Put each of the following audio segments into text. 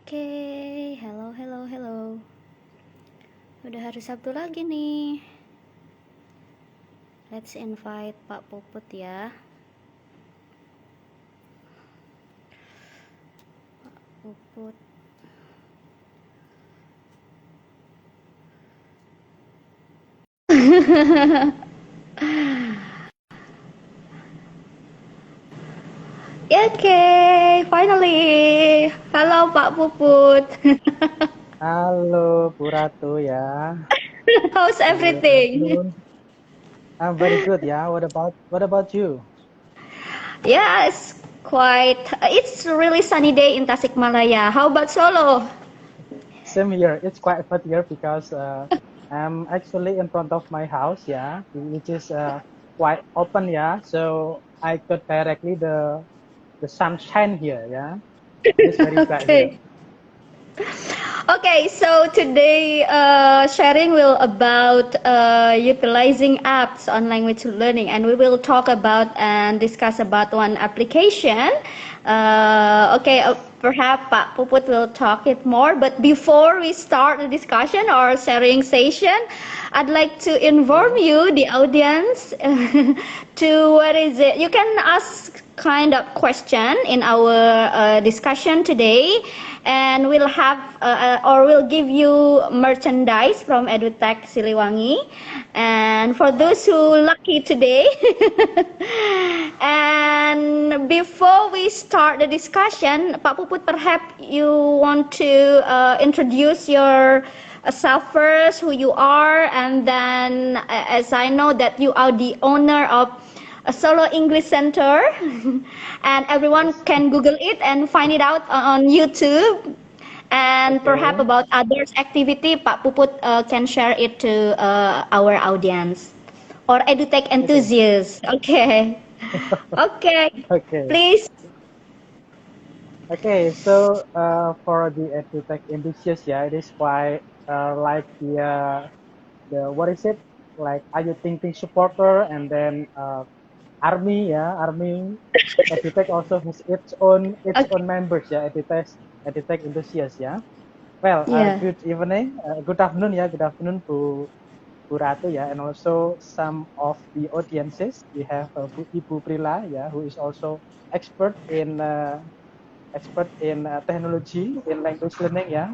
Oke, hello, hello, hello. Udah hari Sabtu lagi nih. Let's invite Pak Puput ya. Pak Puput. Oke, finally. Halo Pak Puput. Halo, Bu Ratu ya. How's Good everything? afternoon. I'm very good ya. What about you? Yeah, it's really sunny day in Tasikmalaya. How about Solo? Same here. It's quite hot here because I'm actually in front of my house, yeah, which is quite open, yeah. So I could directly the sunshine here, yeah. It is very bright here. Okay. Okay, so today sharing will about utilizing apps on language learning, and we will talk about and discuss about one application. Perhaps Pak Puput will talk it more. But before we start the discussion or sharing session, I'd like to inform Okay. you, the audience, to what is it? You can ask kind of question in our discussion today, and we'll give you merchandise from EduTech Siliwangi, and for those who lucky today. And before we start the discussion, Pak Puput, perhaps you want to introduce your self first, who you are, and then as I know that you are the owner of a Solo English Center, and everyone Yes. can Google it and find it out on YouTube. And perhaps Okay. about others activity, Pak Puput can share it to our audience or edutech Okay. enthusiasts. Okay, okay, Okay. please. Okay, so for the EduTech enthusiast, yeah, it is quite like the what is it? Like are you thinking supporter and then army, yeah, army. EduTech also has its own Okay, members, yeah, EduTech enthusiast, yeah. Well, yeah. good evening, good afternoon, yeah, good afternoon, Bu Ratu, yeah, and also some of the audiences. We have Ibu Prila, yeah, who is also expert in technology in language learning, yeah.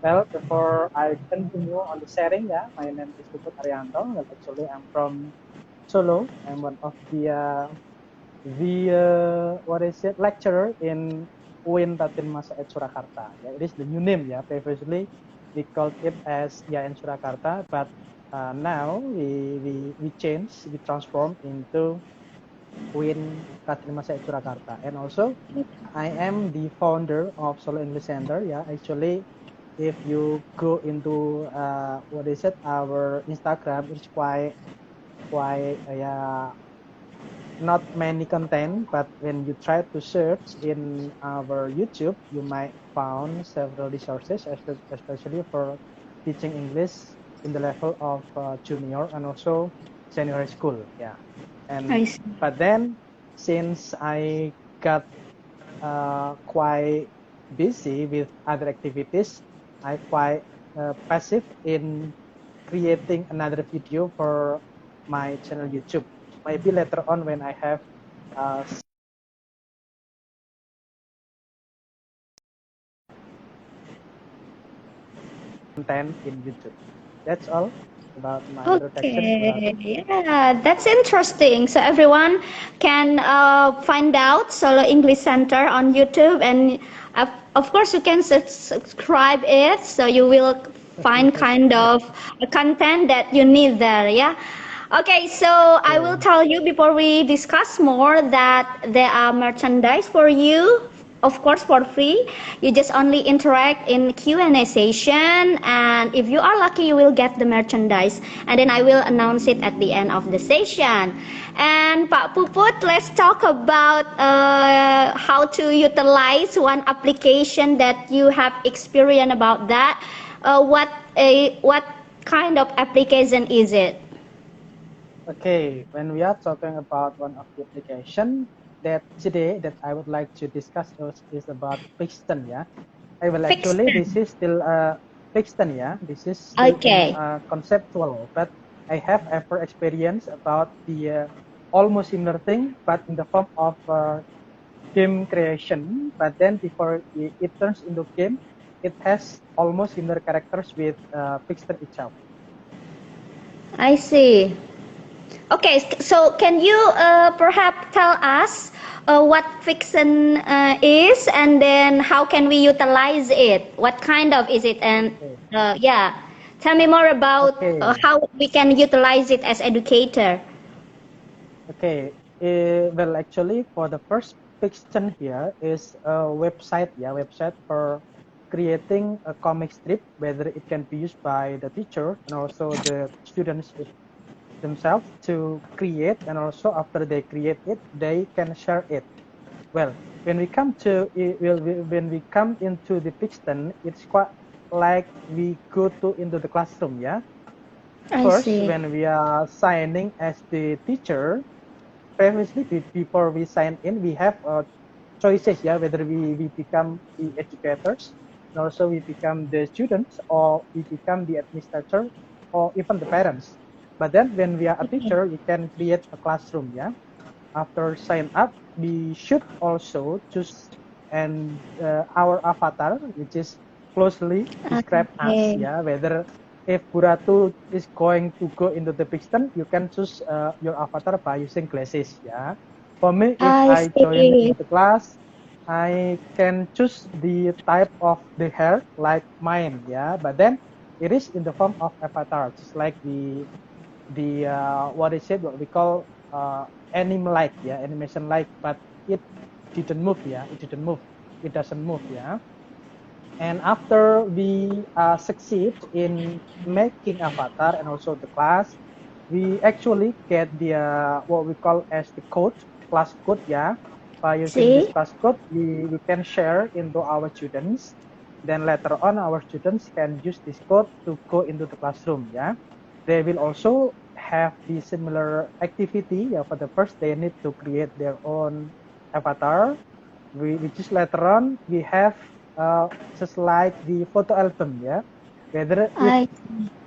Well, before I continue on the sharing, yeah, my name is Puput Arianto. Well, actually, I'm from Solo. I'm one of the what is it, lecturer in UIN Raden Masa at Surakarta. Yeah, it is the new name. Yeah, previously we called it as IAIN Surakarta, but now we changed, we transformed into UIN Raden Masa at Surakarta, and also I am the founder of Solo English Center. Yeah, actually, if you go into what is it, our Instagram, it's quite yeah, not many content, but when you try to search in our YouTube, you might found several resources, especially for teaching English in the level of junior and also senior high school. Yeah, I and see. but then since I got quite busy with other activities, I quite passive in creating another video for my channel YouTube. Maybe later on when I have uh, content in YouTube. That's all about my introduction, Bu Okay, Ratu. yeah, that's interesting. So everyone can find out Solo English Center on YouTube, and of course you can subscribe it, so you will find kind of content that you need there. Yeah. Okay, so I will Okay. tell you before we discuss more that there are merchandise for you, of course for free. You just only interact in Q&A session, and if you are lucky you will get the merchandise, and then I will announce it at the end of the session. And Pak Puput, let's talk about how to utilize one application that you have experience about that. What kind of application is it? Okay. When we are talking about one of the application that today that I would like to discuss is about Pixton, yeah. Well, actually, this is still fiction, yeah. This is still Okay. conceptual, but I have ever experienced about the almost similar thing, but in the form of game creation. But then before it turns into game, it has almost similar characters with fiction itself. I see. Okay, so can you perhaps tell us what fiction is, and then how can we utilize it? What kind of is it? And Okay. yeah, tell me more about Okay. how we can utilize it as educator. Okay. Well, actually, for the first fiction here is a website, yeah, website for creating a comic strip, whether it can be used by the teacher and also the students themselves to create, and also after they create it, they can share it. Well, when we come to when we come into the fiction, it's quite like we go to into the classroom, yeah. I First, see. when we are signing as the teacher, previously before we sign in, we have choices, yeah, whether we become the educators, and also we become the students, or we become the administrator, or even the parents. But then when we are a teacher, we can create a classroom, yeah. After sign up, we should also choose and our avatar, which is closely describe us, Okay. yeah, whether if Buratu is going to go into the fiction, you can choose your avatar by using glasses, yeah. For me, if I I join see. into the class, I can choose the type of the hair like mine, yeah, but then it is in the form of avatar, just like the what is it, what we call anime like, yeah, animation like, but it didn't move, yeah, it doesn't move, yeah. And after we succeed in making avatar and also the class, we actually get the what we call as the code, class code, yeah. By using this See? class code, we can share into our students. Then later on, our students can use this code to go into the classroom, yeah. They will also have the similar activity, yeah. For the first, they need to create their own avatar. Which is later on we have just like the photo album, yeah. Whether I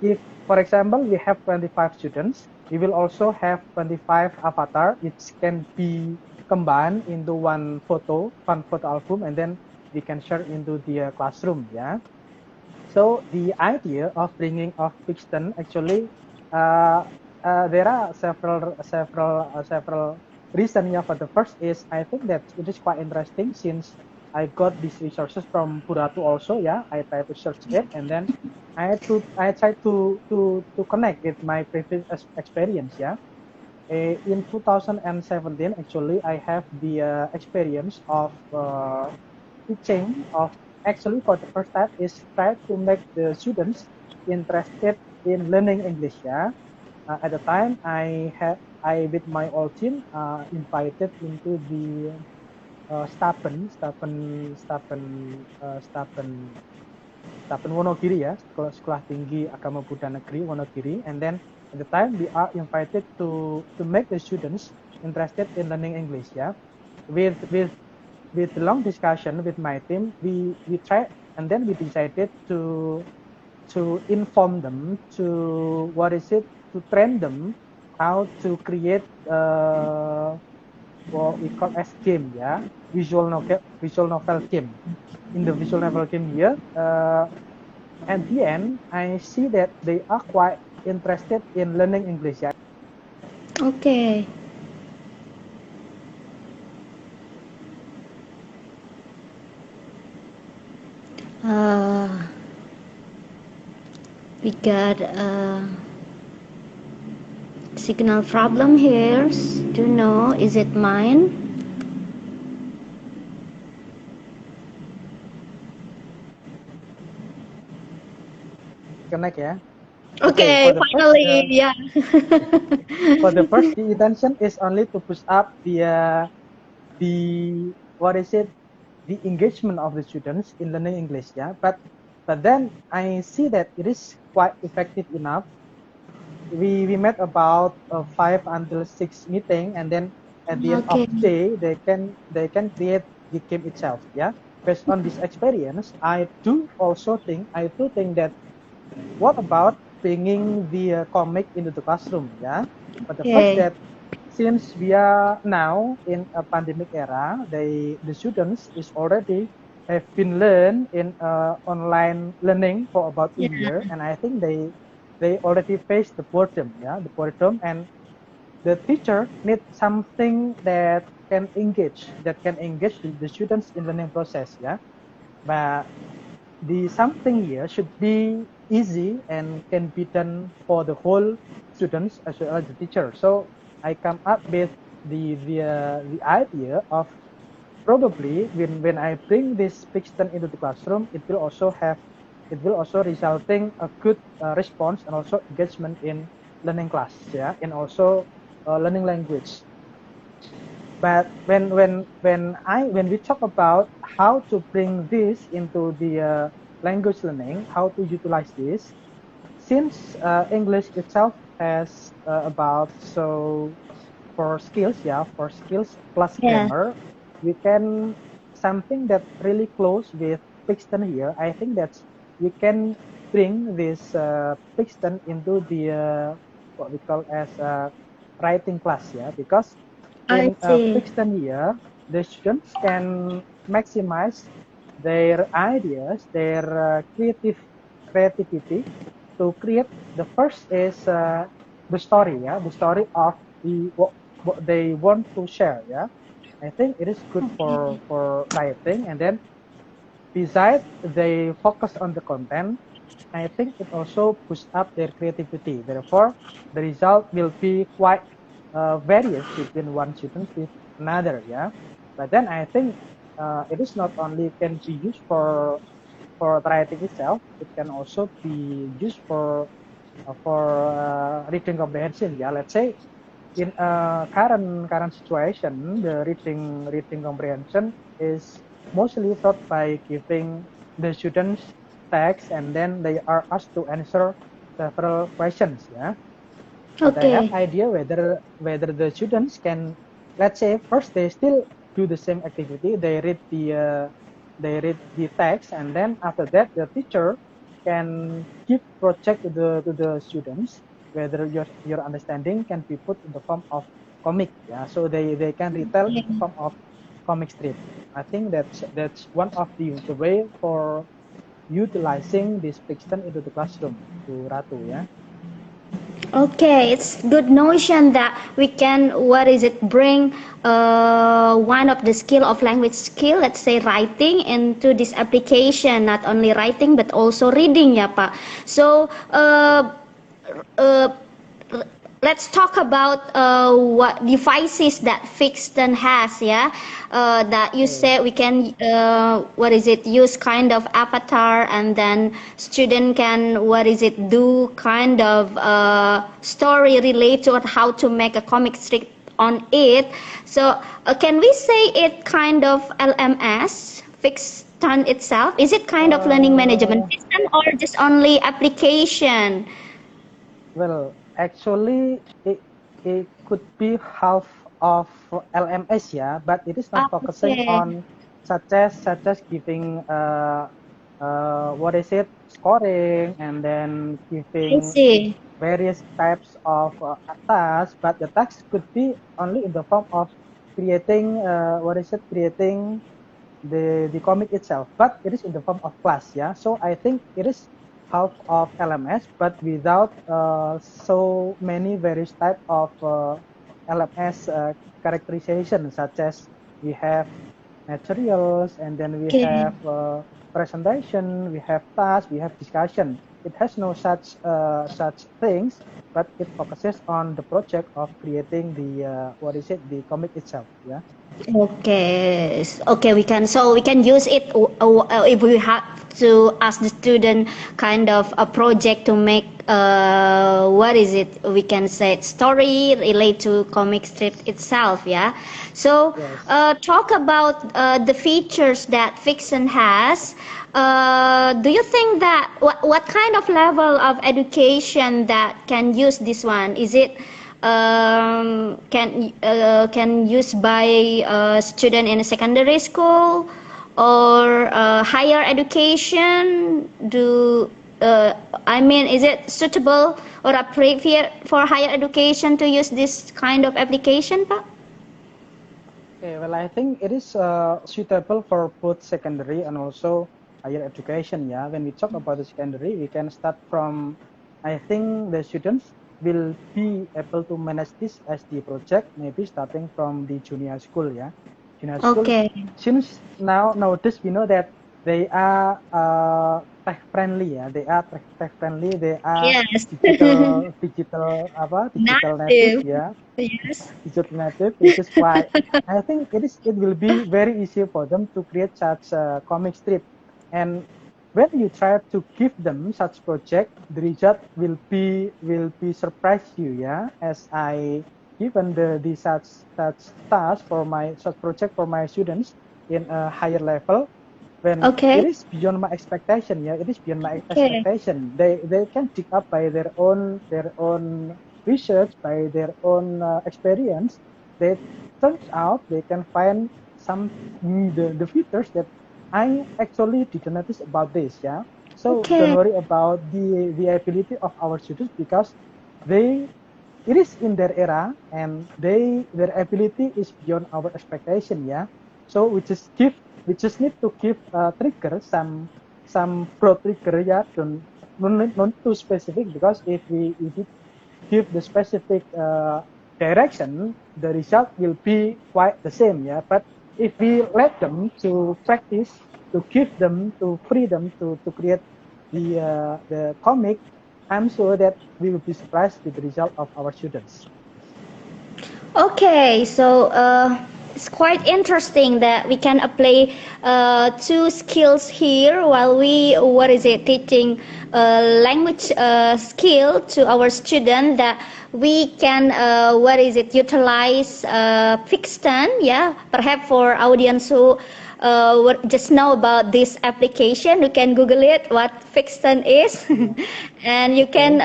if for example we have 25 students, we will also have 25 avatar which can be combined into one photo album, and then we can share into the classroom, yeah. So the idea of bringing of fiction actually, uh, there are several reasons. Yeah, for the first is I think that it is quite interesting since I got these resources from Buratu also. Yeah, I tried to search it, and then I tried to connect with my previous experience. Yeah, in 2017 actually I have the experience of teaching of, actually for the first time is try to make the students interested in learning English, yeah. At the time I with my old team invited into the Stapen Wonogiri, ya, sekolah tinggi agama Buddha negeri Wonogiri, and then at the time we are invited to make the students interested in learning English, yeah. With the long discussion with my team, we tried, and then we decided to inform them, to what is it, to train them how to create what we call as game, yeah, visual novel game. In the visual novel game here, at the end, I see that they are quite interested in learning English, yeah. okay. Uh, we got a signal problem here. Do you know? Is it mine? Connect, yeah. Okay, Okay, for the first, finally, yeah. the intention is only to push up the what is it, the engagement of the students in learning English, yeah. But then I see that it is quite effective enough. We met about 5 until 6 meeting, and then at the end of Okay. the day they can create the game itself, yeah. based on this experience, I do think that what about bringing the comic into the classroom, yeah? But the fact Okay. that since we are now in a pandemic era, the students is already have been learned in online learning for about a Yeah. year, and I think they already face the boredom, yeah, the boredom, and the teacher needs something that can engage the students in learning process, yeah. But the something here should be easy and can be done for the whole students as well as the teacher. So I come up with the idea of probably when I bring this Pixton into the classroom, it will also resulting a good response and also engagement in learning class, yeah, and also learning language. But when we talk about how to bring this into the language learning, how to utilize this, since English itself has about so for skills plus Yeah. grammar, we can something that really close with Pixton here. I think that we can bring this Pixton into the what we call as writing class, yeah, because I in see. Pixton here, the students can maximize their ideas, their creativity to create. The first is the story, yeah, the story of what they want to share, yeah. I think it is good Okay. for writing, and then besides they focus on the content, I think it also boosts up their creativity. Therefore, the result will be quite various between one student with another, yeah. But then I think it is not only can be used for writing itself, it can also be used for reading comprehension, yeah. Let's say in current situation, the reading comprehension is mostly taught by giving the students text, and then they are asked to answer several questions, yeah. But I have Okay. idea whether the students can, let's say, first they still do the same activity. They read the text, and then after that the teacher can give project to the students, whether your understanding can be put in the form of comic, yeah. So they can retell in the Yeah. form of comic strip. I think that's one of the way for utilizing this fiction into the classroom to Ratu, yeah. Okay, it's good notion that we can, what is it, bring one of the skill of language skill, let's say writing, into this application. Not only writing but also reading, ya Pak. So uh, let's talk about what devices that Fixton has, yeah. That you Okay. said we can, what is it, use kind of avatar, and then student can, what is it, do kind of story related to how to make a comic strip on it. So can we say it kind of LMS Fixton itself? Is it kind of learning management Uh, system or just only application? well, actually, it could be half of LMS, yeah, but it is not focusing Okay, on such as giving what is it, scoring, and then I giving see. various types of tasks. But the tasks could be only in the form of creating creating the comic itself, but it is in the form of class, yeah. So I think it is half of LMS, but without so many various type of LMS characterization, such as we have materials, and then we Okay. have presentation, we have task, we have discussion. It has no such things, but it focuses on the project of creating the the comic itself, yeah. Okay. Okay, we can use it if we have to ask the student kind of a project to make what is it? We can say story relate to comic strip itself, yeah. So Yes. talk about the features that Fiction has. Do you think that what kind of level of education that can use this one? Is it can used by a student in a secondary school, or higher education? Is it suitable or appropriate for higher education to use this kind of application, Pak? Okay, well, I think it is suitable for both secondary and also higher education. Yeah, when we talk about the secondary, we can start from. I think the students will be able to manage this as the project, maybe starting from the junior school. Yeah, junior school. Okay. Since nowadays we know that they are tech friendly. Yeah, they are tech friendly. They are Yes. digital native. Native. Yeah, Yes. digital native, which is why I think it will be very easy for them to create such a comic strip. And when you try to give them such project, the result will be surprise you. Yeah, as I given the such task for my such project for my students in a higher level, when it Okay. is beyond my expectation. Yeah, it is beyond my Okay. expectation. They can dig up by their own research, by their own experience. They turns out they can find some the features that I actually didn't notice about this. Yeah, so don't Okay. worry about the ability of our students, because they it is in their era, and their ability is beyond our expectation. Yeah, so we just need to give trigger, some broad trigger. Yeah, don't not too specific, because if we give the specific direction, the result will be quite the same. Yeah, but if we let them to practice, to give them to freedom to create the comic, I'm sure that we will be surprised with the result of our students. Okay, so it's quite interesting that we can apply two skills here while we, what is it, teaching language skill to our student, that we can, what is it, utilize Fixton, yeah, perhaps for audience who just know about this application, you can Google it, what Fixton is, Yeah. and you Okay. can,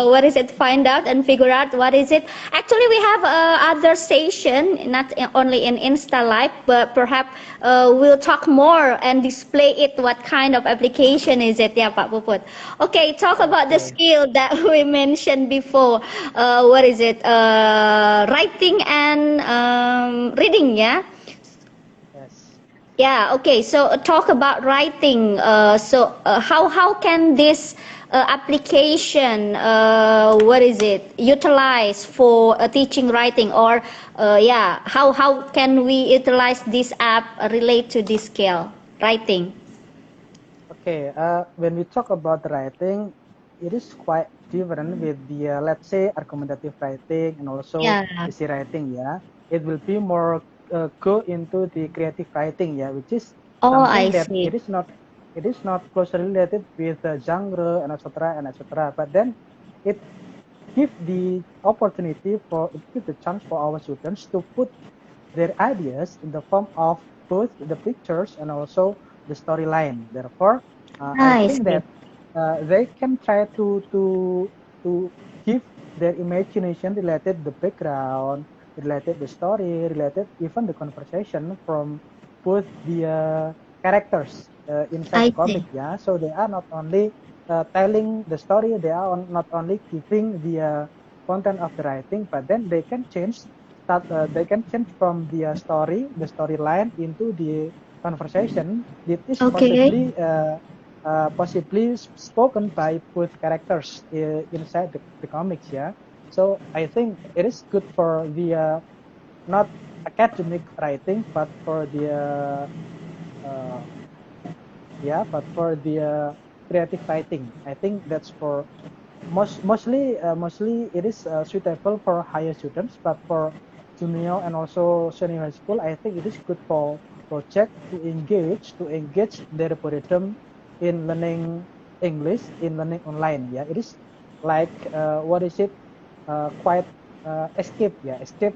what is it, find out and figure out what is it. Actually, we have other station, not only in Insta Live, but perhaps we'll talk more and display it. What kind of application is it? Yeah, Pak Puput. Okay, talk about the Okay. skill that we mentioned before. What is it? Writing and reading. Yeah. Yes. Yeah, okay. So talk about writing. How can this application, what is it, utilize for teaching writing, or yeah, how can we utilize this app relate to this skill writing? Okay. When we talk about the writing, it is quite different with the let's say argumentative writing and also Yeah. essay writing. Yeah, it will be more go into the creative writing. Yeah, which is Oh, something I that see. it is not closely related with the genre and etc. and etc. But then it give the opportunity for it give the chance for our students to put their ideas in the form of both the pictures and also the storyline. Therefore, I I think see. that they can try to give their imagination related the background, related the story, related even the conversation from both the characters inside I the comic. see. Yeah, so they are not only telling the story, they are not only giving the content of the writing, but then they can change from the story, the storyline into the conversation. It is Okay. possibly spoken by both characters inside the comics. Yeah, so I think it is good for the not academic writing, but for the uh, creative writing. I think that's for mostly it is suitable for higher students, but for junior and also senior high school, I think it is good for project to engage their algorithm in learning English, in learning online. Yeah, it is like what is it? Quite escape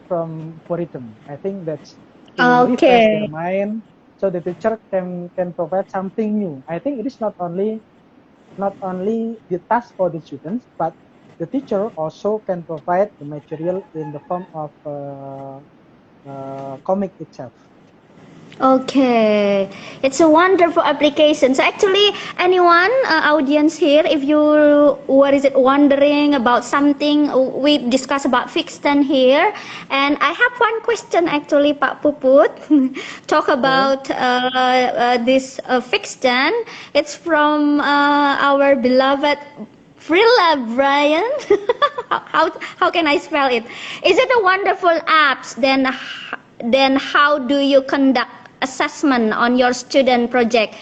from boredom. I think that's to refresh their Okay. mind, so the teacher can provide something new. I think it is not only the task for the students, but the teacher also can provide the material in the form of comic itself. Okay, it's a wonderful application. So actually, anyone audience here, if you wondering about something, we discuss about Fixten here, and I have one question actually, Pak Puput, talk Okay. about this Fixten. It's from our beloved Frilla Brian. how can I spell it? Is it a wonderful apps? Then how do you conduct assessment on your student project?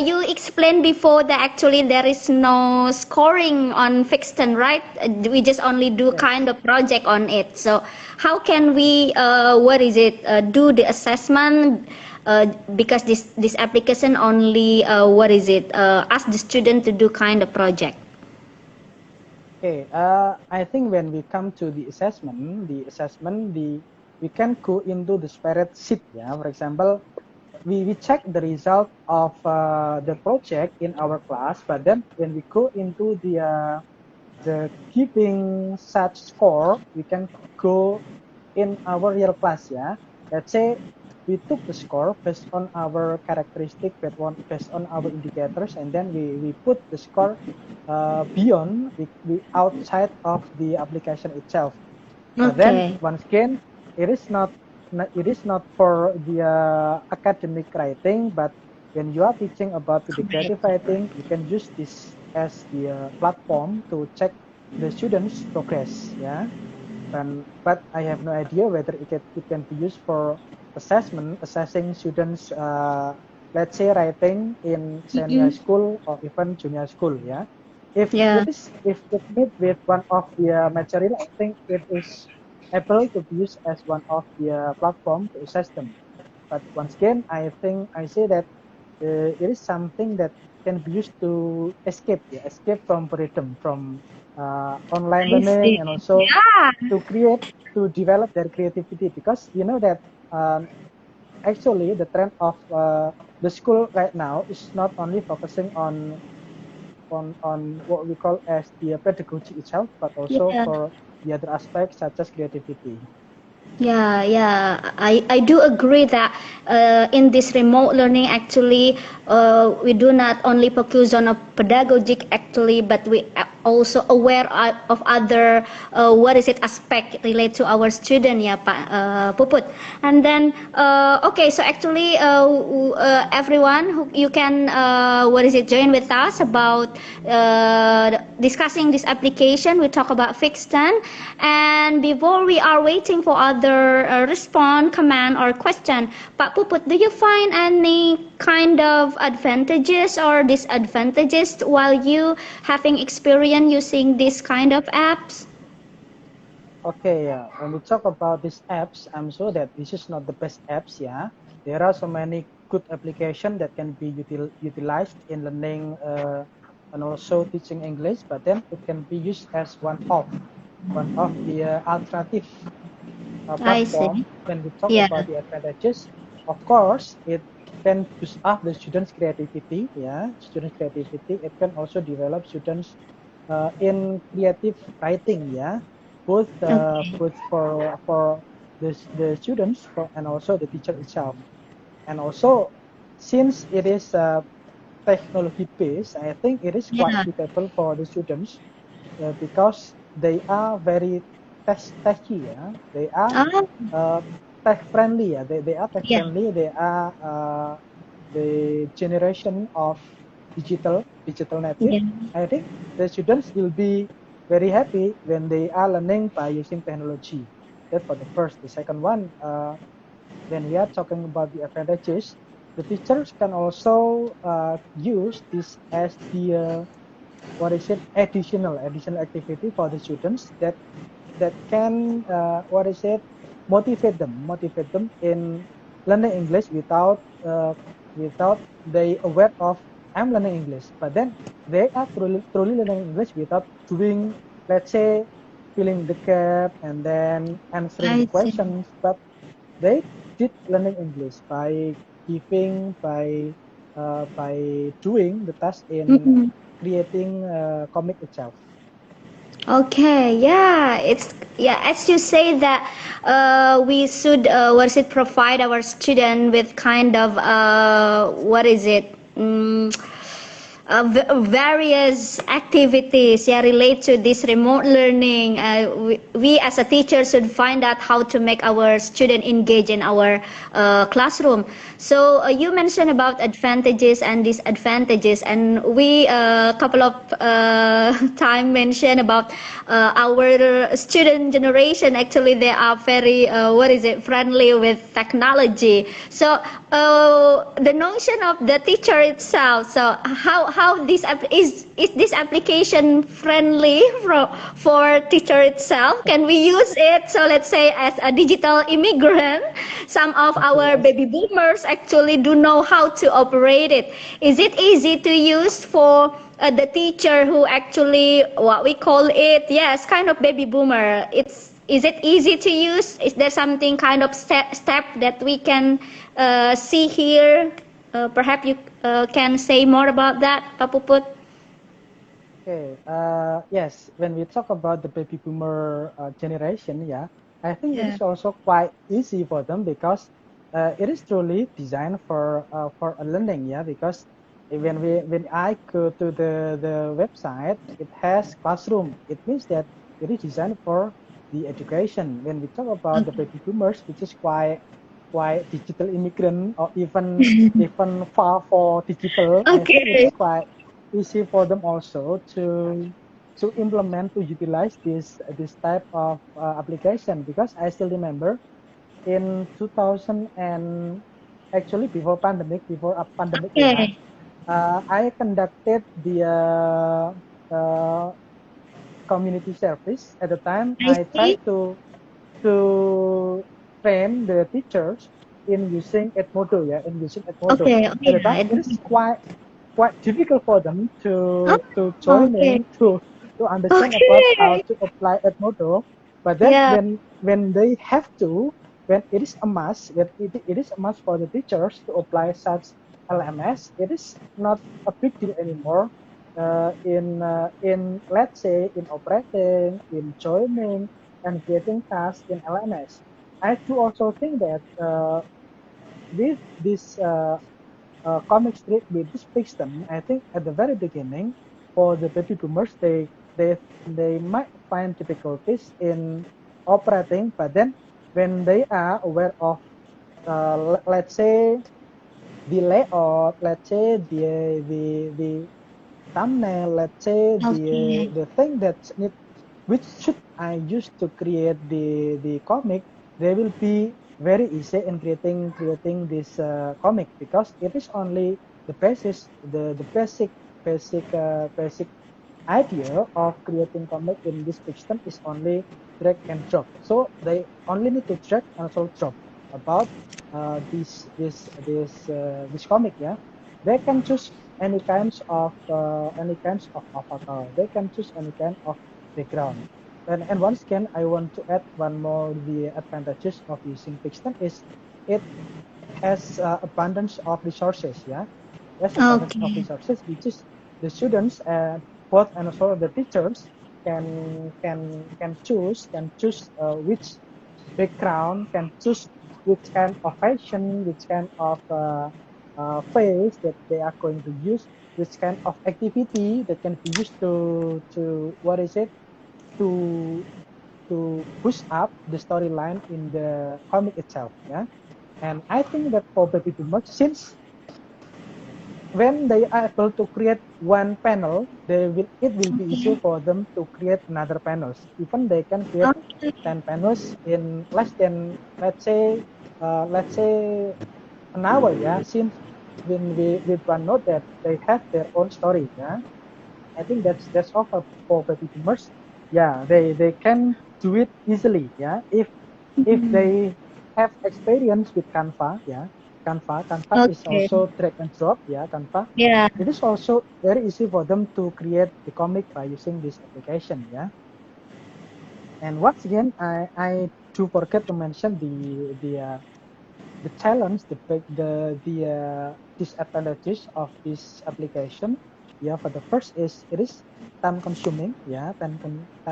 You explained before that actually there is no scoring on Fixten, right? We just only do Yes. kind of project on it. So how can we do the assessment? Because this application only ask the student to do kind of project. Okay. I think when we come to the assessment, we can go into the spreadsheet. Yeah. For example, we check the result of the project in our class, but then when we go into the giving such score, we can go in our real class. Yeah. Let's say we took the score based on our characteristic, based on our indicators, and then we put the score beyond, we outside of the application itself. But then Okay. once again, it is not for the academic writing, but when you are teaching about the Correct. creative writing, you can use this as the platform to check the students' progress. Yeah, and but I have no idea whether it can be used for assessing students. Let's say writing in senior Mm-mm. school or even junior school. Yeah, if Yeah. it meet with one of the material, I think it is able to be used as one of the platform to assess them. But once again, I think I say that it is something that can be used to escape from boredom, from online I see. learning, and also Yeah. to develop their creativity, because you know that actually the trend of the school right now is not only focusing on what we call as the pedagogy itself, but also Yeah. for the other aspects such as creativity. Yeah, yeah, I do agree that in this remote learning, actually, we do not only focus on a pedagogic actually, but we are also aware of other aspect related to our student, yeah, Pak Puput. And then, okay, so actually, everyone who you can join with us about discussing this application. We talk about Fixten, and before we are waiting for other response, comment, or question, Pak Puput, do you find any kind of advantages or disadvantages while you having experience using this kind of apps? Okay, when we talk about these apps, I'm sure that this is not the best apps. Yeah, there are so many good applications that can be utilized in learning and also teaching English, but then it can be used as one of the alternative I platform. see. When we talk Yeah. about the advantages, of course, it can boost up the students' creativity. Yeah, students' creativity. It can also develop students in creative writing. Yeah, Okay. both for the students and also the teacher itself. And also, since it is technology based, I think it is quite Yeah. suitable for the students because they are very techy. Yeah, they are Ah, uh, tech friendly. Yeah, they are tech yeah. friendly. They are the generation of digital native. Yeah. I think the students will be very happy when they are learning by using technology. That for the first. The second one, when we are talking about the advantages, the teachers can also use this as the additional activity for the students that can motivate them in learning English without they aware of I'm learning English, but then they are truly learning English without doing, let's say, filling the gap and then answering the I see. questions, but they did learning English by giving by doing the task in Mm-mm. creating comic itself. Okay, yeah, it's yeah. As you say that, we should provide our student with kind of what is it? Various activities yeah relate to this remote learning. We as a teacher should find out how to make our student engage in our classroom. So you mentioned about advantages and disadvantages, and we a couple of time mentioned about our student generation. Actually, they are very what is it friendly with technology. So the notion of the teacher itself. So how this is this application friendly for teacher itself? Can we use it? So let's say as a digital immigrant, some of Okay, our yes. baby boomers actually do know how to operate it. Is it easy to use for the teacher who actually what we call it? Yes, kind of baby boomer. It's is it easy to use? Is there something kind of step that we can see here? Perhaps you can say more about that, Pak Puput. Okay. Yes. When we talk about the baby boomer generation, yeah, I think it Yeah. is also quite easy for them because it is truly designed for a learning. Yeah, because when I go to the website, it has classroom. It means that it is designed for the education. When we talk about the baby boomers, which is quite digital immigrant or even far for digital, I think it is Okay. quite easy for them also to implement to utilize this type of application because I still remember in 2000 and actually before a pandemic era, Okay. I conducted the uh, community service. At the time I I see. tried to train the teachers in using Edmodo, yeah, in using Edmodo. Okay. Oh At the yeah. time, it is quite difficult for them Oh, to join okay. in to understand about how Okay. to apply Edmodo. But then Yeah. when they have to, when it is a must, when it is a must for the teachers to apply such LMS, it is not a big deal anymore. In let's say in operating, in joining, and creating tasks in LMS. I do also think that with this comic strip with this system, I think at the very beginning, for the baby boomers, they might find difficulties in operating, but then when they are aware of, let's say, the layout, let's say the thumbnail, let's say Okay. the thing that need, which should I use to create the comic, they will be very easy in creating this comic because it is only the basis, the basic idea of creating comic in this system is only drag and drop. So they only need to drag and also drop about this comic. Yeah, they can choose any kinds of avatar. They can choose any kind of background. And once again, I want to add one more. The advantages of using Pixton is it has abundance of resources. Yeah, yes, abundance of Okay. resources, which is the students both and also the teachers can choose which background, can choose which kind of fashion, which kind of face that they are going to use, which kind of activity that can be used to what is it to boost up the storyline in the comic itself. Yeah, and I think that for baby boomers, since when they are able to create one panel, it will be easier Okay. for them to create another panels. Even they can create Okay. 10 panels in less than, let's say an hour. Yeah, since when we with OneNote that they have their own story. Yeah, I think that's all for baby boomers. Yeah, they can do it easily. Yeah, if Mhm. they have experience with Canva. Yeah, Canva is Okay. also drag and drop. Yeah, Canva. Yeah. It is also very easy for them to create the comic by using this application. Yeah, and once again, I do forget to mention the challenge, the disadvantages of this application. Yeah, for the first is it is time consuming. Yeah, time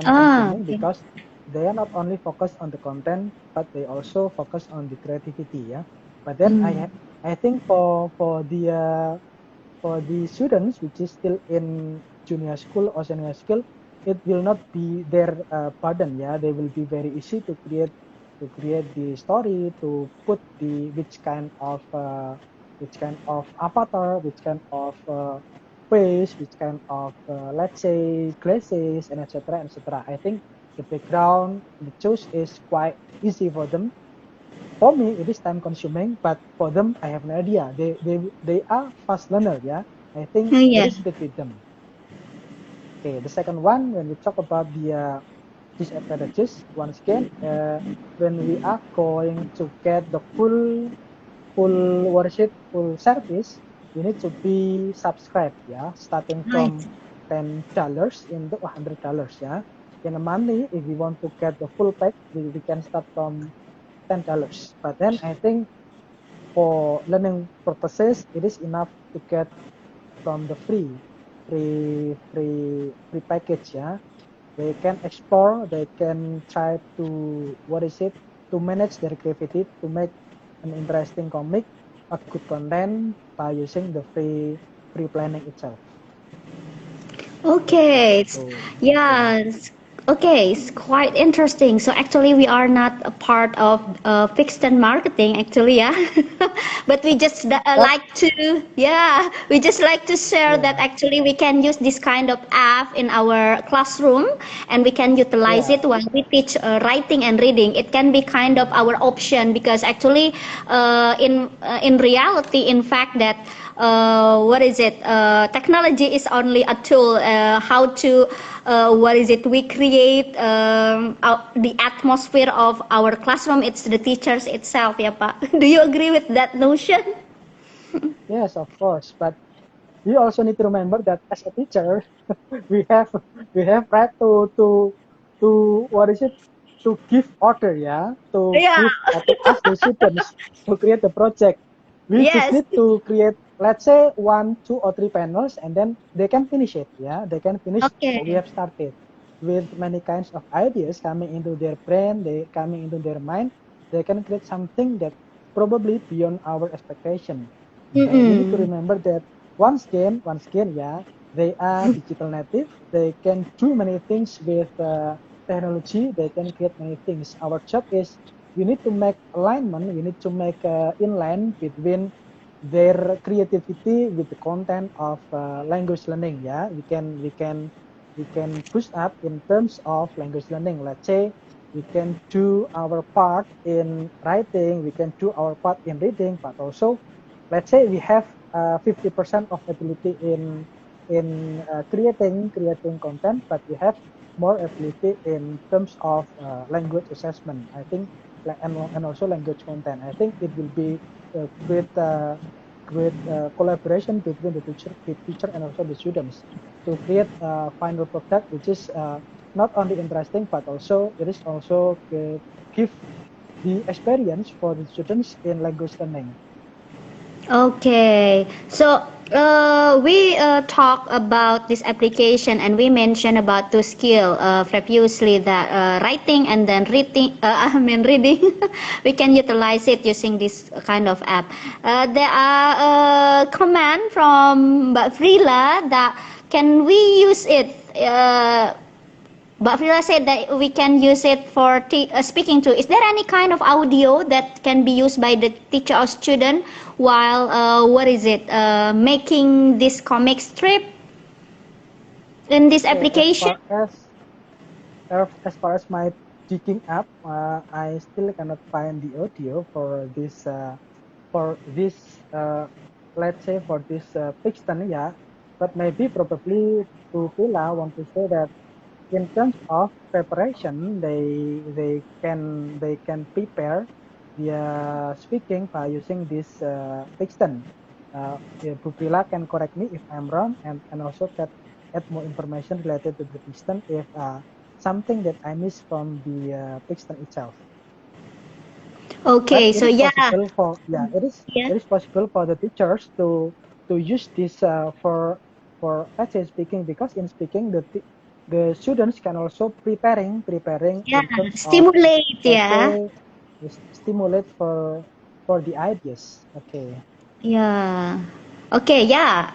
Ah, consuming okay. because they are not only focused on the content, but they also focus on the creativity. Yeah, but then Mm. I think for the students which is still in junior school or senior school, it will not be their burden. Yeah, they will be very easy to create the story, to put the which kind of avatar, which kind of face, which kind of let's say glasses, and etc. etc. I think the background the choice is quite easy for them. For me, it is time consuming, but for them, I have an idea. They are fast learner. Yeah, I think Oh, it yeah. is fit with them. Okay, the second one, when we talk about the disadvantages, once again, when we are going to get the full worship, full service, you need to be subscribed. Yeah, starting from Right. $10 in the $100. Yeah, in a monthly, if we want to get the full pack, we can start from $10. But then I think for learning purposes, it is enough to get from the free package. Yeah, they can explore, they can try to what is it to manage their creativity to make an interesting comic, a good content by using the free planning itself. Okay, So okay. yeah, okay, it's quite interesting. So actually, we are not a part of fixed and marketing, actually, yeah. But we just But like to, yeah, we just like to share that yeah, actually we can use this kind of app in our classroom, and we can utilize yeah, it when we teach writing and reading. It can be kind of our option because actually, in reality, in fact, that what is it technology is only a tool how to what is it we create the atmosphere of our classroom, it's the teachers itself, ya Pak. Do you agree with that notion? yes, of course. But we also need to remember that as a teacher, we have we have right to what is it to give order, yeah, to Yeah. give to ask the students to create the project. We just Yes. need to create, let's say, one, two, or three panels, and then they can finish it. Yeah, they can finish what we Okay. have started with many kinds of ideas coming into their brain, they coming into their mind. They can create something that probably beyond our expectation. We need to Mm-mm. remember that once again, yeah, they are digital native. They can do many things with technology. They can create many things. Our job is we need to make alignment. We need to make inline between their creativity with the content of language learning. Yeah, we can push up in terms of language learning. Let's say we can do our part in writing. We can do our part in reading, but also let's say we have 50% of ability in creating content, but we have more ability in terms of language assessment. I think, and also language content. I think it will be a great collaboration between the teacher and also the students to create a final product which is not only interesting but also it is also give the experience for the students in language learning. Okay, so we talk about this application and we mentioned about two skill previously, that writing and then reading. I mean reading. We can utilize it using this kind of app. There are command from Mbak Frila that can we use it. But Frila said that we can use it for speaking to. Is there any kind of audio that can be used by the teacher or student while what is it making this comic strip in this Okay, application? as far as my digging up, I still cannot find the audio for this let's say for this fiction, yeah. But maybe probably to Pila want to say that in terms of preparation, they can prepare the speaking by using this fiction. Yeah, Bu Prila can correct me if I'm wrong, and also can add more information related to the fiction if something that I missed from the fiction itself. But Okay, it so is yeah, possible for, yeah, it is yeah. it is possible for the teachers to use this for. for essay speaking, because in speaking the students can also preparing Yeah, in terms of, stimulate, let's yeah. say, stimulate for the ideas. Okay. Yeah. Okay, yeah.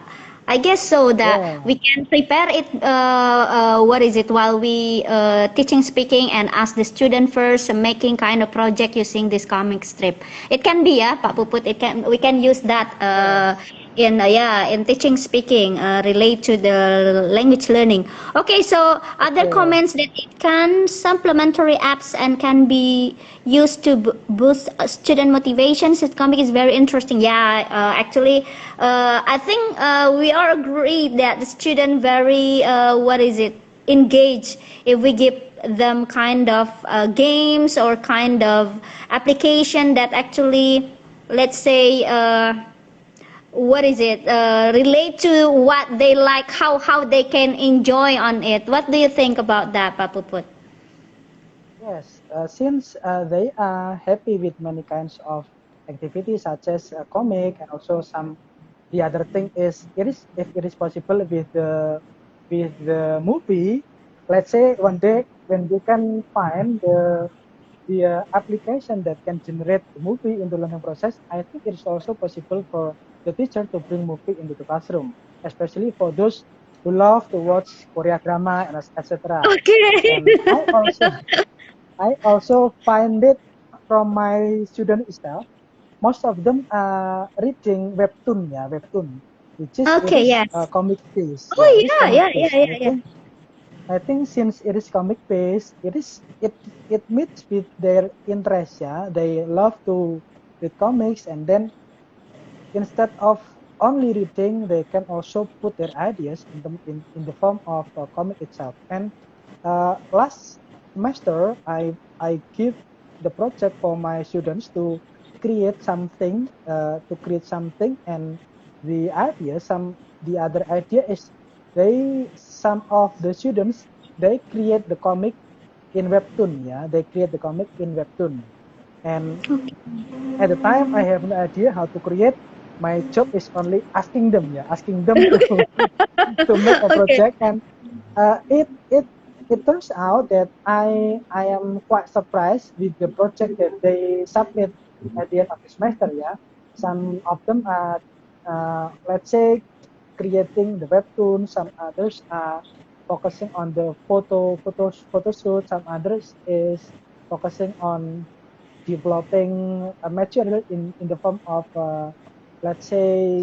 I guess so that Yeah. we can prepare it, what is it, while we teaching speaking and ask the student first making kind of project using this comic strip. It can be, yeah, Pak Puput, we can use that Yes. in yeah, in teaching speaking relate to the language learning. Okay, so other Okay. comments that it can supplementary apps and can be used to boost student motivation. So comic is very interesting. Yeah, actually, I think we all agree that the student very what is it, engage if we give them kind of games or kind of application that actually, let's say, what is it, relate to what they like, how they can enjoy on it. What do you think about that, Pak Puput? Yes, since they are happy with many kinds of activities such as comic and also some, the other thing is, it is, if it is possible with the movie, let's say one day when we can find the application that can generate the movie in the learning process, I think it is also possible for the teacher to bring movie into the classroom, especially for those who love to watch Korea drama and etc. Okay. And I also find it from my student itself. Most of them are reading webtoon, yeah, webtoon, which is, it Okay, is yes. comic based, yeah, Oh it is yeah, comic yeah, yeah, based. yeah, yeah. I think since it is comic based, it meets with their interest, yeah. They love to read comics, and then instead of only reading, they can also put their ideas in the form of a comic itself. And last semester, I give the project for my students to create something, and the other idea is, some of the students, they create the comic in webtoon, yeah, they create the comic in webtoon. And at the time I have no idea how to create. My job is only asking them to to make a Okay. project. And it turns out that I am quite surprised with the project that they submit at the end of the semester, yeah. Some of them are, let's say, creating the webtoon. Some others are focusing on the photo shoot. Some others is focusing on developing a material in the form of, let's say,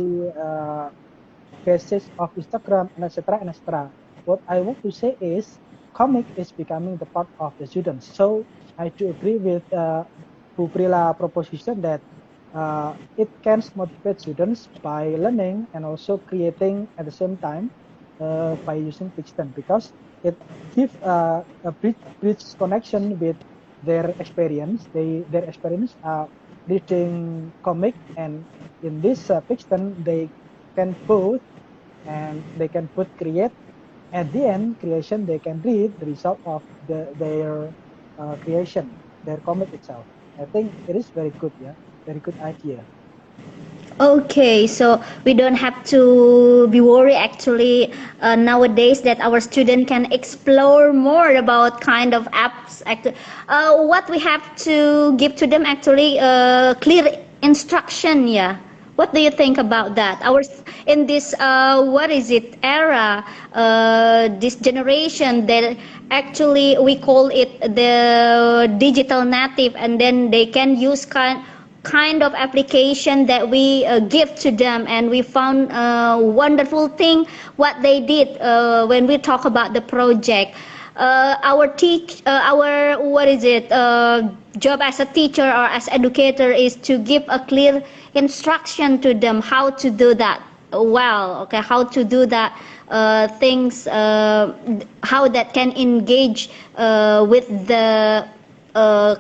basis of Instagram, and etc. and etc. What I want to say is, comic is becoming the part of the students. So I do agree with Bu Prila proposition that it can motivate students by learning and also creating at the same time, by using fiction, because it gives a bridge connection with their experience. Their experience are reading comic, and in this fiction they can both, and they can put create at the end creation. They can read the result of their creation, their comic itself. I think it is very good, yeah, very good idea. Okay, so we don't have to be worried actually nowadays that our student can explore more about kind of apps. What we have to give to them actually clear instruction. Yeah. What do you think about that? In this what is it era, this generation that actually we call it the digital native, and then they can use kind of application that we give to them, and we found a wonderful thing what they did when we talk about the project. Our what is it, job as a teacher or as educator is to give a clear instruction to them how to do that well. Okay, how to do that things, how that can engage with the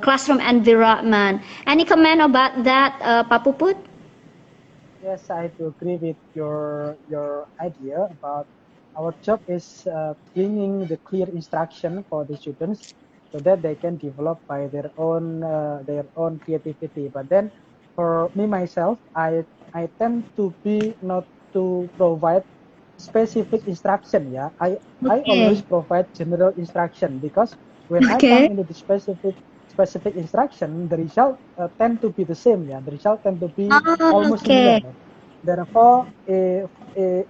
classroom environment. Any comment about that, Pak Puput? Yes, I do agree with your idea about our job is bringing the clear instruction for the students so that they can develop by their own creativity. But then, for me myself, I tend to be not to provide specific instruction. Yeah, I Okay. always provide general instruction because when I come Okay. into the specific instruction, the result tend to be the same. Yeah, the result tend to be Oh, almost similar. okay. Therefore, if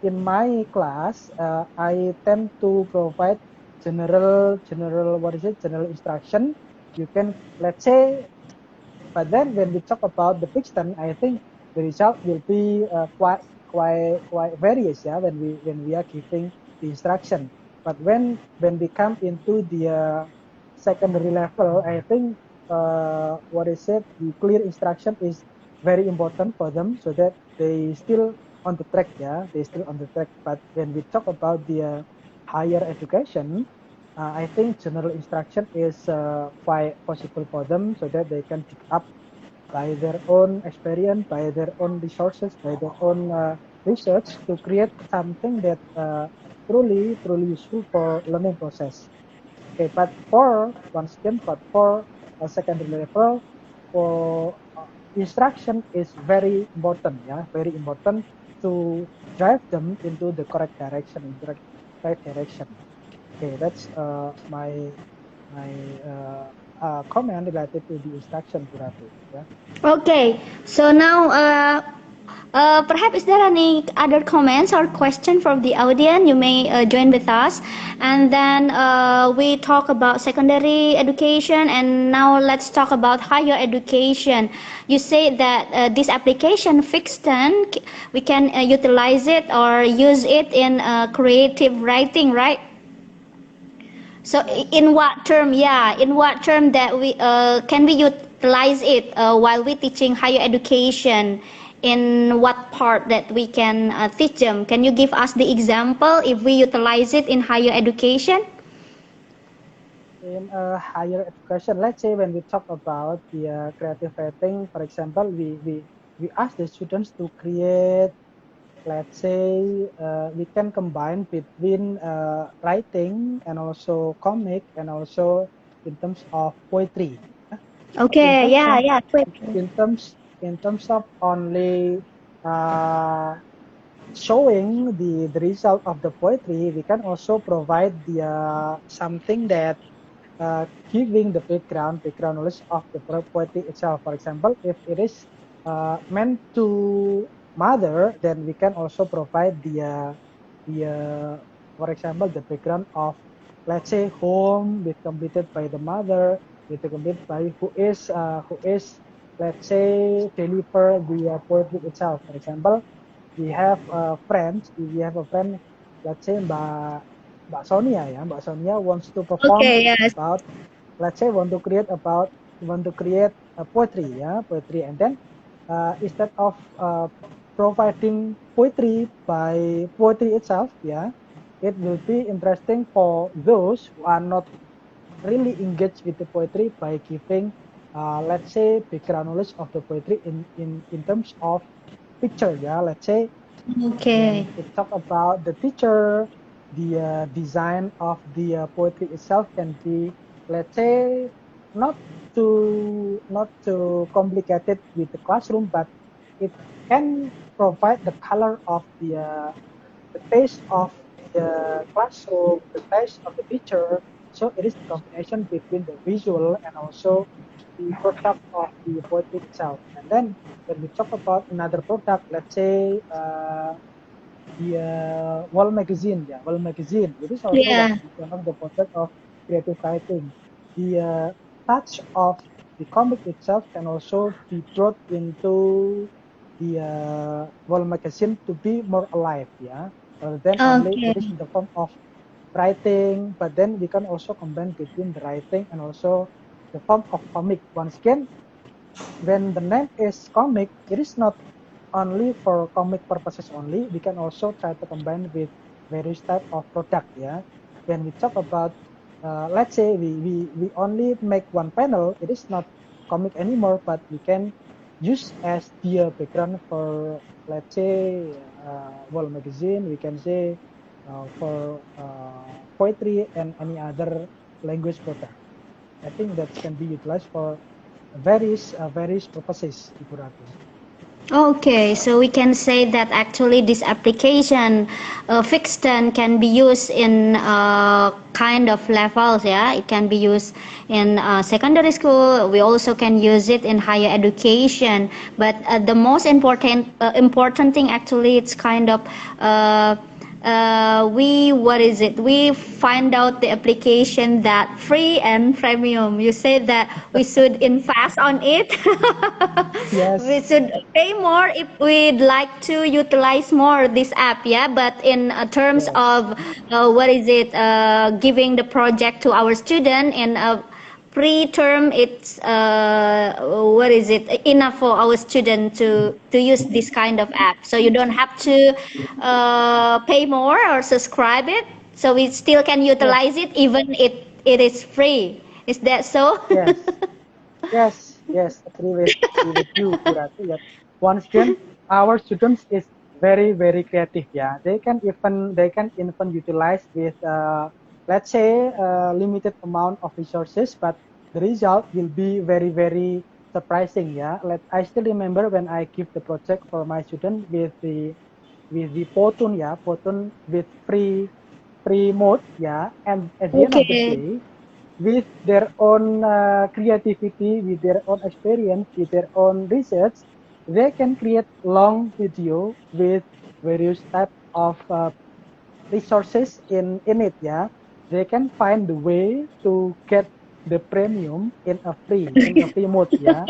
in my class, I tend to provide general instruction. You can, let's say, but then when we talk about the Brixton, I think the result will be quite various, yeah, when we are giving the instruction. But when we come into the secondary level, I think the clear instruction is very important for them so that they still on the track, yeah, they still on the track. But when we talk about the higher education, I think general instruction is quite possible for them so that they can pick up by their own experience, by their own resources, by their own research to create something that truly useful for learning process. Okay, but for once again, but for a secondary level, for instruction is very important, yeah, very important to drive them into the correct direction, in the right direction. Okay, that's my comment related to the instruction, Bu Ratu. Yeah. Okay. So now, perhaps is there any other comments or question from the audience? You may join with us, and then we talk about secondary education, and now let's talk about higher education. You say that this application Fixton, we can utilize it or use it in creative writing, right? So in what term, yeah, in what term that we can we utilize it while we teaching higher education? In what part that we can teach them? Can you give us the example if we utilize it in higher education? In higher education, let's say when we talk about the creative writing, for example, we ask the students to create, let's say, we can combine between writing and also comic and also in terms of poetry. In Okay, terms yeah, of yeah, quick. in terms of only showing the result of the poetry, we can also provide the something that giving the background knowledge of the poetry itself. For example, if it is meant to mother, then we can also provide for example, the background of, let's say, home with completed by the mother, with the completed by who is, let's say, deliver the poetry itself. For example, we have a friend, let's say Mbak Sonia, ya. Mbak Sonia wants to perform Okay, yes. about, let's say, want to create a poetry, ya, poetry, and then instead of providing poetry by poetry itself, yeah, it will be interesting for those who are not really engaged with the poetry by giving, let's say, background knowledge of the poetry in terms of picture, yeah. Let's say when Okay. it talk about the picture, the design of the poetry itself can be, let's say, not too complicated with the classroom, but it can provide the color of the taste of the classroom, the taste of the picture. So it is the combination between the visual and also the product of the poetry itself. And then when we talk about another product, let's say the Wall magazine, yeah, Wall magazine. It is also Yeah. one of the product of creative writing. The touch of the comic itself can also be brought into the Wall magazine to be more alive, yeah, rather than only Okay. it is in the form of writing. But then we can also combine between the writing and also the form of comic. Once again, when the name is comic, it is not only for comic purposes only. We can also try to combine with various type of product. Yeah, when we talk about, let's say we only make one panel, it is not comic anymore, but we can use as the background for, let's say, Wall magazine. We can say for poetry and any other language product. I think that can be utilized for various purposes, Ibu Ratu. Okay, so we can say that actually this application Fixton can be used in kind of levels, yeah. It can be used in secondary school. We also can use it in higher education. But the most important thing actually, it's kind of we what is it? We find out the application that free and premium. You said that we should invest on it. We Yes, should pay more if we'd like to utilize more this app, yeah. But in terms yes, of what is it, giving the project to our student in a pre-term, it's what is it, enough for our student to use this kind of app. So you don't have to pay more or subscribe it. So we still can yes, utilize it even it is free. Is that so? yes. Yes, yes, agree with you, Bu Ratu. That once again, our students is very, very creative. Yeah, they can even utilize with let's say limited amount of resources, but the result will be very, very surprising. Yeah, I still remember when I give the project for my student with the Potun. Yeah, Potun with free mode. Yeah, and at the end of the Okay. day with their own creativity, with their own experience, with their own research, they can create long video with various type of resources in it. Yeah, they can find the way to get the premium in a free mode. Yeah,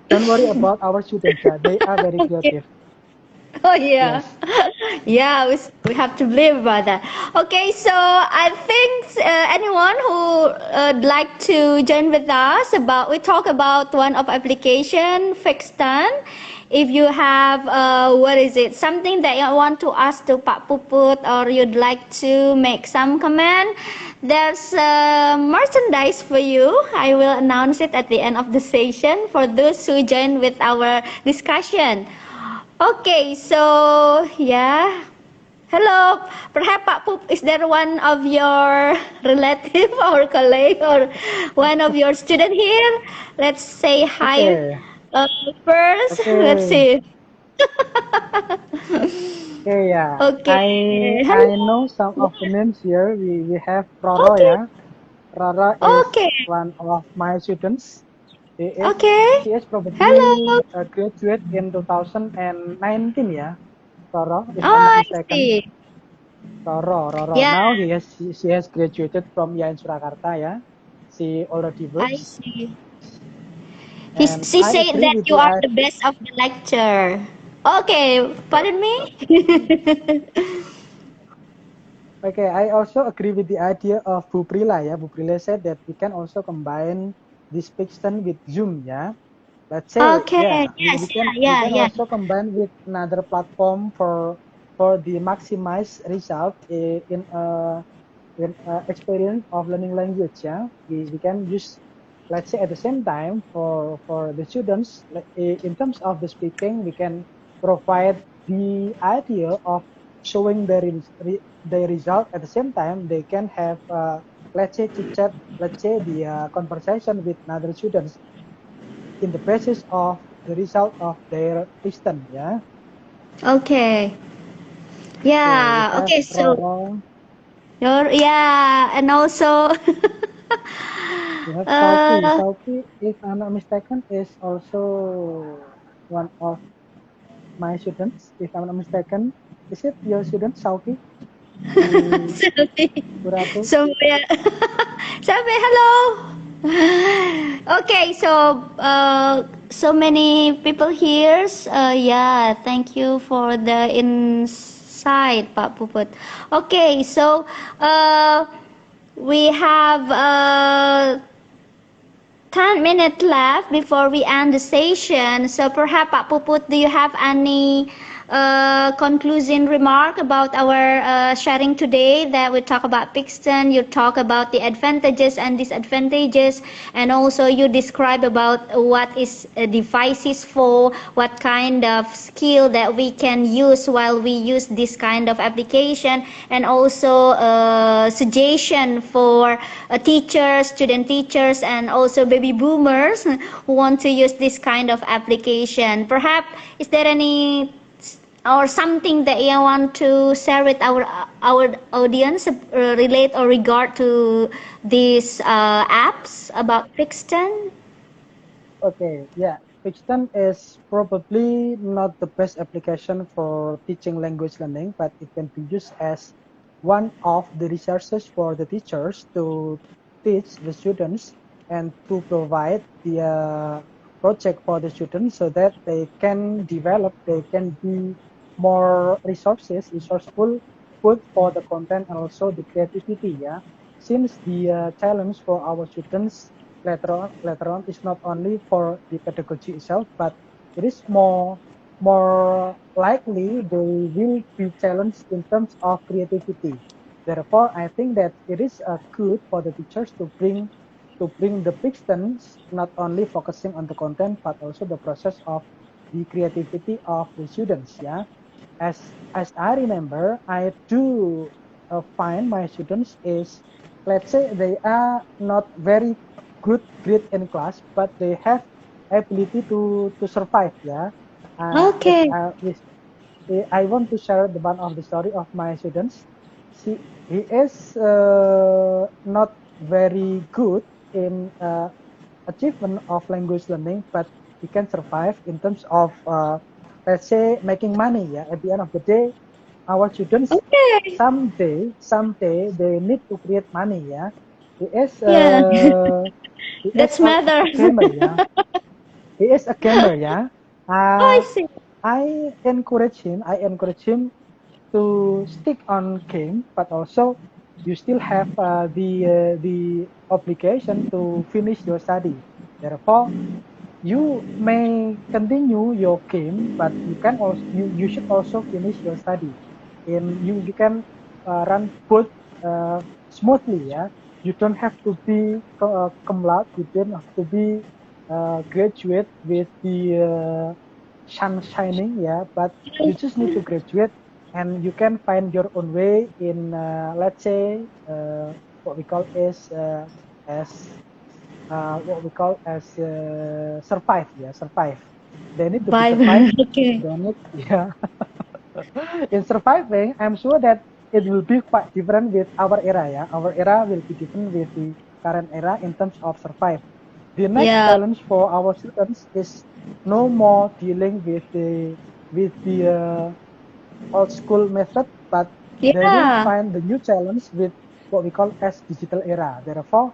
don't worry about our students. Yeah, they are very creative. Oh yeah, Yes. yeah. We have to believe about that. Okay, so I think anyone who would like to join with us about we talk about one of application Fixton. If you have what is it, something that you want to ask to Pak Puput or you'd like to make some comment, there's merchandise for you. I will announce it at the end of the session for those who join with our discussion. Okay, so yeah. Hello, perhaps Pak Pup, is there one of your relative or colleague or one of your student here? Let's say hi Okay. uh, first. Let's Okay. see. Okay. Yeah. Okay, I hello. know some of the names here. We have Roro. Okay, Yeah. Rara is okay, one of my students. He is okay. she is probably Hello. a graduate in 2019 ya. Roro, if I'm not Oh, I mistaken. see. Roro. Yeah, Now she has graduated from IAIN Surakarta ya. She already I works see. and She I said agree that with you the are the best of the lecture. Okay, pardon me. okay, I also agree with the idea of Bu Prila ya. Bu Prila said that we can also combine this Pixton with Zoom ya. Let's say Okay, yeah we, yes, we can we yeah, can yeah, yeah. also combine with another platform for the maximize result in experience of learning language. Yeah, we can use, let's say, at the same time for the students in terms of the speaking we can provide the idea of showing their result. At the same time they can have let's say chit chat, let's say the conversation with another students in the basis of the result of their piston. Yeah. Okay. Okay, we Yeah, have okay, so Roro, yeah, and also we have Sauki. uh Sauki, if I'm not mistaken, is also one of my students. If I'm not mistaken, is it your student Sauki? The Selfie. Kuratu? So yeah. Selfie, hello. Okay, so so many people here. Yeah, thank you for the insight, Pak Puput. Okay, so we have 10 minutes left before we end the session. So perhaps Pak Puput, do you have any conclusion remark about our sharing today, that we talk about Pixton, you talk about the advantages and disadvantages, and also you describe about what is devices for, what kind of skill that we can use while we use this kind of application, and also suggestion for teachers, student teachers, and also baby boomers who want to use this kind of application. Perhaps, is there any or something that you want to share with our audience, relate or regard to these apps about Brixton? Okay, yeah. Pixton is probably not the best application for teaching language learning, but it can be used as one of the resources for the teachers to teach the students and to provide the project for the students so that they can develop, they can be more resourceful, both for the content and also the creativity. Yeah, since the challenge for our students later on is not only for the pedagogy itself, but it is more likely they will be challenged in terms of creativity. Therefore, I think that it is good for the teachers to bring the Pixtons not only focusing on the content but also the process of the creativity of the students. Yeah, as I remember, I do find my students is, let's say they are not very good grade in class, but they have ability to survive. Yeah, if Okay. I want to share the one of the story of my students. He is not very good in achievement of language learning, but he can survive in terms of let's say making money. Yeah, at the end of the day, our students Okay. someday they need to create money. Yeah, he is Yeah. uh, he is That's matter. a gamer. Yeah, he is a gamer. Yeah, Oh, I uh, see. I encourage him to stick on game, but also you still have the obligation to finish your study. Therefore, you may continue your game, but you should also finish your study. And you can run both smoothly. Yeah, you don't have to be cum laude. You don't have to be graduate with the sun shining. Yeah, but you just need to graduate, and you can find your own way in let's say what we call is as what we call as survive. Yeah, survive. They need to be Bye. survived. Okay. They need, yeah. In surviving, I'm sure that it will be quite different with our era. Yeah, our era will be different with the current era in terms of survive. The next Yeah. challenge for our students is no more dealing with the old school method, but they will Yeah. find the new challenge with what we call as digital era. Therefore,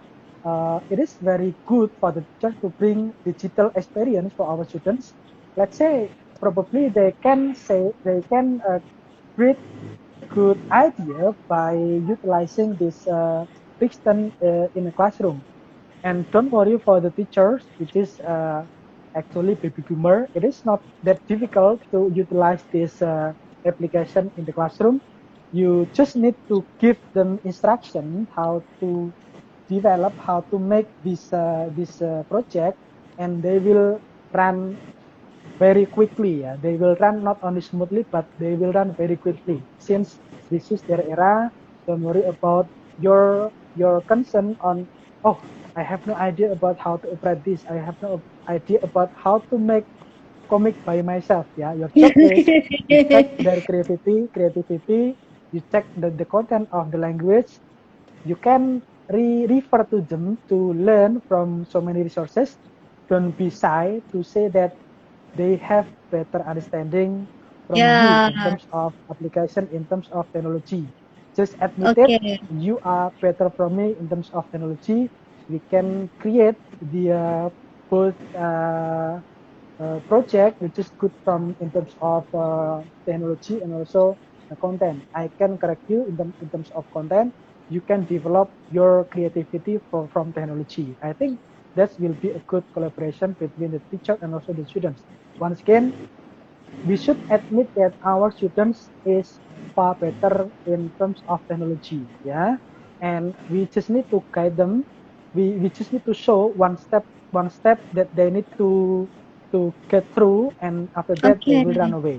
it is very good for the teacher to bring digital experience for our students. Let's say probably they can create good idea by utilizing this Brixton in a classroom. And don't worry for the teachers, which is actually baby boomer. It is not that difficult to utilize this application in the classroom. You just need to give them instruction how to develop, how to make this project, and they will run very quickly. Yeah, they will run not only smoothly, but they will run very quickly. Since this is their era, don't worry about your concern on. Oh, I have no idea about how to operate this. I have no idea about how to make comic by myself. Yeah, your job is you check their creativity. You check the content of the language. You can refer to them to learn from so many resources. Don't be shy to say that they have better understanding from you Yeah. in terms of application, in terms of technology. Just admit it, Okay. you are better from me in terms of technology. We can create the both project which is good from in terms of technology and also the content. I can correct you in terms of content. You can develop your creativity from technology. I think that will be a good collaboration between the teacher and also the students. Once again, we should admit that our students is far better in terms of technology, yeah, and we just need to guide them. We just need to show one step that they need to get through, and after that they will run Okay. away.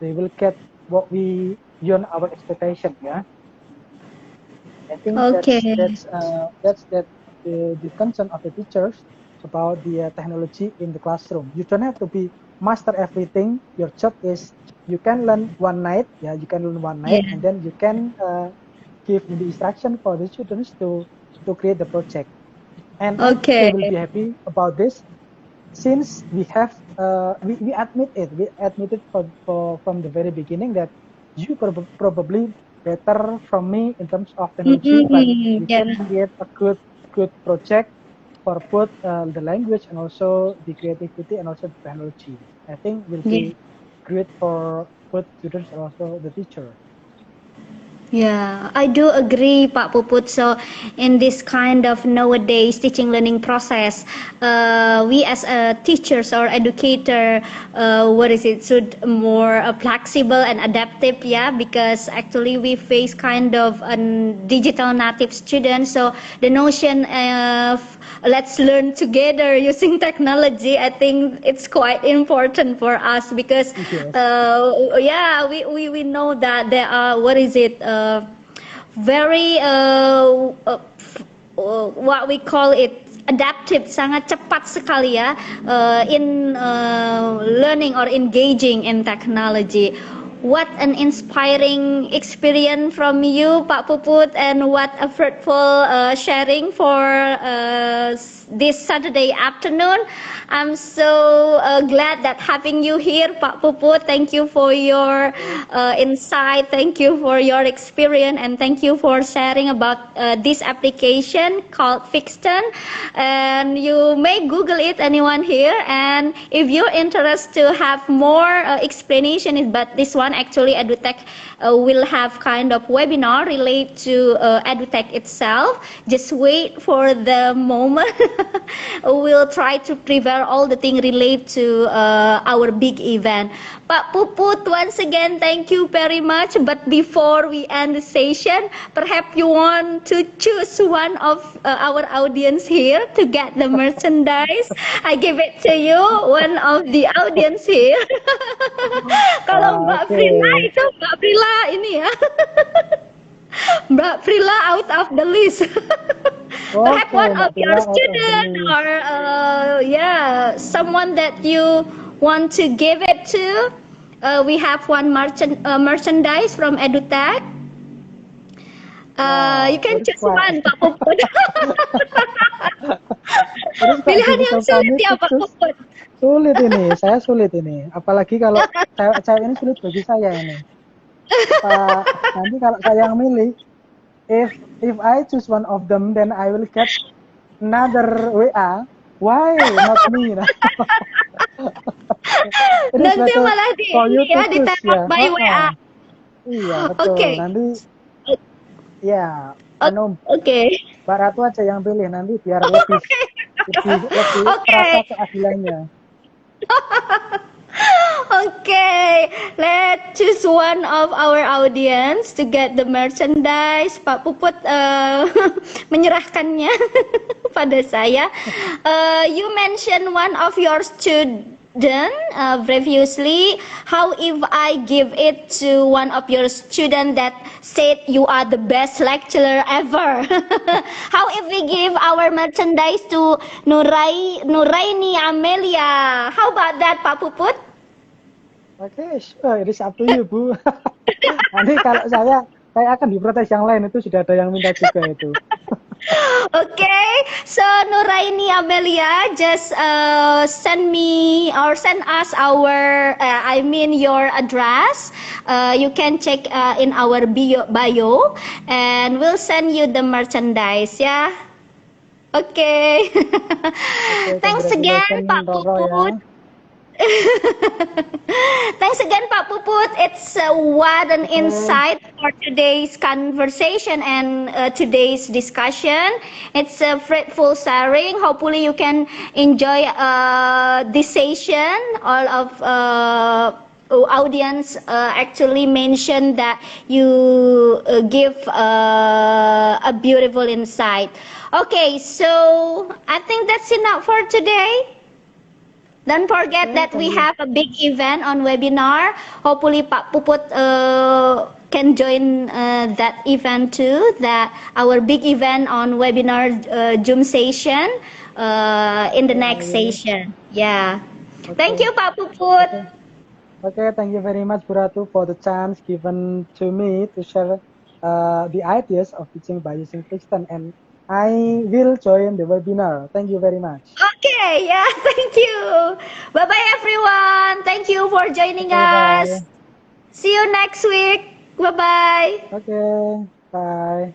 They will get what we beyond our expectation, yeah. I think Okay. that's the concern of the teachers about the technology in the classroom. You don't have to be master everything. Your job is you can learn one night, yeah, you can learn one night, Yeah. and then you can give the instruction for the students to create the project. And I think they Okay. will be happy about this since we admit it. We admit it from the very beginning that you probably better from me in terms of technology, but Mm-mm. we Yeah. can create a good project for both the language and also the creativity and also the technology. I think will Yeah. be great for both students and also the teacher. Yeah, I do agree, Pak Puput. So, in this kind of nowadays teaching learning process, we as teachers or educator, what is it, should more flexible and adaptive, yeah, because actually we face kind of a digital native student. So, the notion of let's learn together using technology, I think it's quite important for us because Yes. yeah, we know that there are, what is it, very what we call it, adaptive, sangat cepat sekali ya, in learning or engaging in technology. What an inspiring experience from you, Pak Puput, and what a fruitful sharing for this Saturday afternoon. I'm so glad that having you here, Pak Puput. Thank you for your insight. Thank you for your experience, and thank you for sharing about this application called Fixton. And you may Google it, anyone here. And if you're interested to have more explanation, but this one actually EduTech will have kind of webinar related to EduTech itself. Just wait for the moment. We'll try to prepare all the thing related to our big event. Pak Puput, once again, thank you very much. But before we end the session, perhaps you want to choose one of our audience here to get the merchandise. I give it to you, one of the audience here. Kalau Mbak Prila Okay. itu Mbak Prila ini ya. Mbak Prila out of the list. Perhaps Okay, one of Mbak your Prila out of the student or list. yeah, someone that you want to give it to. We have one merchandise from EduTech. You Wow, can it is choose one, Pak Puput. it is quite Pilihan yang difficult for sulit me ya, to Pak choose. Puput. Sulit ini, saya sulit ini. Apalagi kalau cewek-cewek ini sulit bagi saya ini. Nanti kalau saya yang milih, if I choose one of them, then I will get another WA. Why not me? It is Nanti better malah di for ini you to ya, choose ditembak ya. by WA. Iya betul. Oke. Nanti ya, Oke. Mbak Ratu aja yang pilih nanti biar lebih terasa Oke. keadilannya. Okay, let's choose one of our audience to get the merchandise. Pak Puput menyerahkannya pada saya. You mentioned one of your student previously. How if I give it to one of your student that said you are the best lecturer ever? How if we give our merchandise to Nuraini Amelia? How about that, Pak Puput? Oke, sure, it is up to you, Bu. Nanti kalau saya akan diprotes yang lain, itu sudah ada yang minta juga itu. Okay, so Nuraini Amelia, just send me or send us our, your address. You can check in our bio, and we'll send you the merchandise, yeah. Okay. Oke, Thanks again, congratulations, Pak Roro ya. Puput. Thanks again, Pak Puput. It's what an insight for today's conversation and today's discussion. It's a fruitful sharing. Hopefully, you can enjoy this session. All of audience actually mentioned that you give a beautiful insight. Okay, so I think that's enough for today. Don't forget that we have a big event on webinar. Hopefully Pak Puput can join that event too. That our big event on webinar Zoom session in the next session. Yeah. Thank you Pak Puput. Okay, thank you very much, Bu Ratu, for the chance given to me to share the ideas of teaching by using Flixton, and I will join the webinar. Thank you very much. Okay, yeah, thank you. Bye-bye everyone. Thank you for joining us. Bye. See you next week. Bye-bye. Okay, bye.